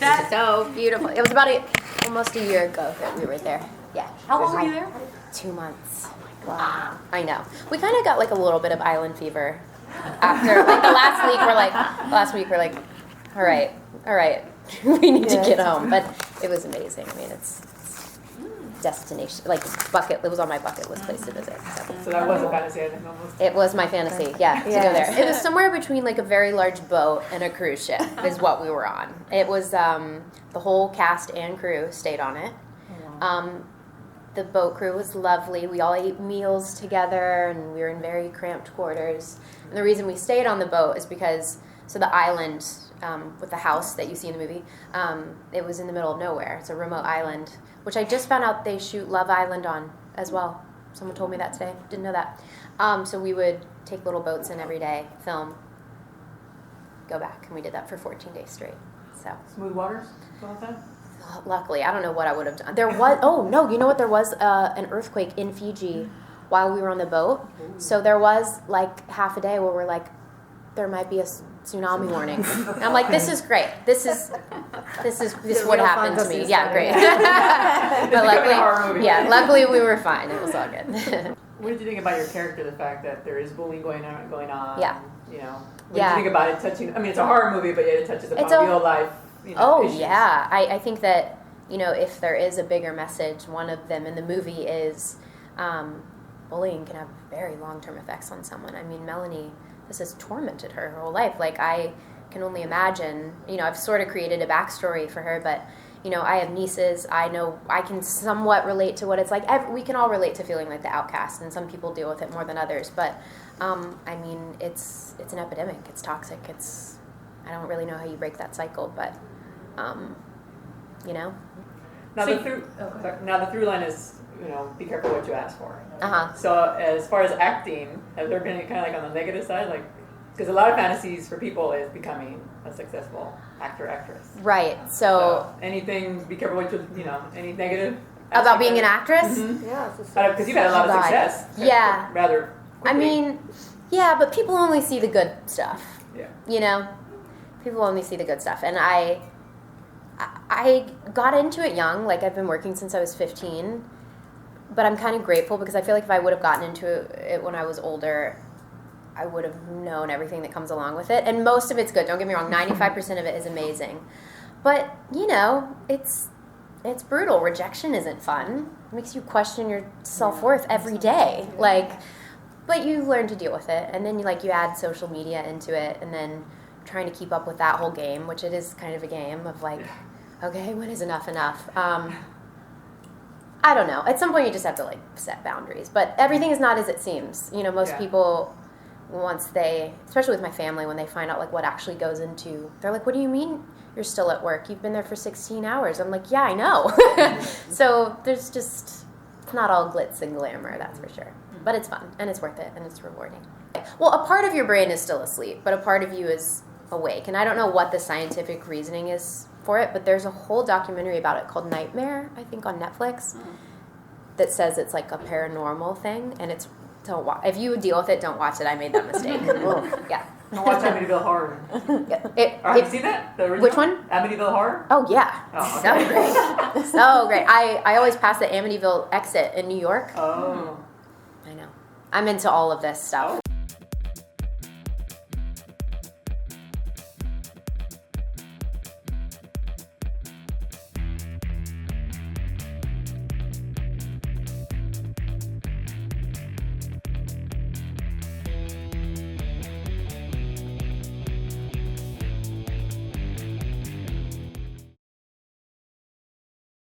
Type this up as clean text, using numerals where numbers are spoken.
That's so beautiful. It was about almost a year ago that we were there. Yeah. How long were you there? 2 months. Wow. I know. We kind of got like a little bit of island fever after like the last week we're like, all right, we need to get home. But it was amazing. I mean, it's destination, like it was on my bucket list place to visit. So that was a fantasy, I think, almost. It was my fantasy, yeah, to go there. It was somewhere between like a very large boat and a cruise ship is what we were on. It was the whole cast and crew stayed on it. The boat crew was lovely. We all ate meals together, and we were in very cramped quarters. And the reason we stayed on the boat is because, so the island with the house that you see in the movie, it was in the middle of nowhere. It's a remote island, which I just found out they shoot Love Island on as well. Someone told me that today. Didn't know that. So we would take little boats in every day, film, go back, and we did that for 14 days straight. So smooth waters all the time? Luckily, I don't know what I would have done. There was, you know what? There was an earthquake in Fiji while we were on the boat. So there was like half a day where we're like, there might be a tsunami warning. And I'm like, this is great. This would happen to me. Yeah, great. But luckily we were fine. It was all good. What did you think about your character? The fact that there is bullying going on. Yeah. You know. What did you think about it touching? I mean, it's a horror movie, but yet it touches upon real life. Issues. Yeah. I think that, if there is a bigger message, one of them in the movie is bullying can have very long-term effects on someone. I mean, Melanie, this has tormented her whole life. Like, I can only imagine, I've sort of created a backstory for her, but, I have nieces. I know I can somewhat relate to what it's like. We can all relate to feeling like the outcast, and some people deal with it more than others. But, I mean, it's an epidemic. It's toxic. I don't really know how you break that cycle, but, Now the through line is, be careful what you ask for. Uh-huh. So as far as acting, has there been kind of like on the negative side, like, because a lot of fantasies for people is becoming a successful actor, actress. Right. So anything, be careful what you, any negative about being an actress? Mm-hmm. Yeah, because you've had a lot of success. Yeah. Rather quickly. I mean, yeah, but people only see the good stuff. Yeah. People only see the good stuff, and I got into it young. Like, I've been working since I was 15, but I'm kind of grateful because I feel like if I would have gotten into it when I was older, I would have known everything that comes along with it. And most of it's good. Don't get me wrong. 95% of it is amazing, but it's brutal. Rejection isn't fun. It makes you question your self-worth every day. But you learn to deal with it, and then you add social media into it, and then trying to keep up with that whole game, which it is kind of a game of okay, when is enough? I don't know. At some point you just have to set boundaries, but everything is not as it seems. Most people, once they, especially with my family, when they find out what actually goes into, they're like, what do you mean you're still at work? You've been there for 16 hours. I'm like, yeah, I know. So there's just, it's not all glitz and glamour, that's for sure. But it's fun, and it's worth it, and it's rewarding. Well, a part of your brain is still asleep, but a part of you is awake. And I don't know what the scientific reasoning is for it, but there's a whole documentary about it called Nightmare, I think, on Netflix, that says it's like a paranormal thing, and it's, don't watch. If you deal with it, don't watch it. I made that mistake. Yeah. Don't watch Amityville Horror. Have you seen that? The original? Which one? Amityville Horror? Oh, yeah. Oh, okay. So great. I always pass the Amityville exit in New York. Oh. I know. I'm into all of this stuff.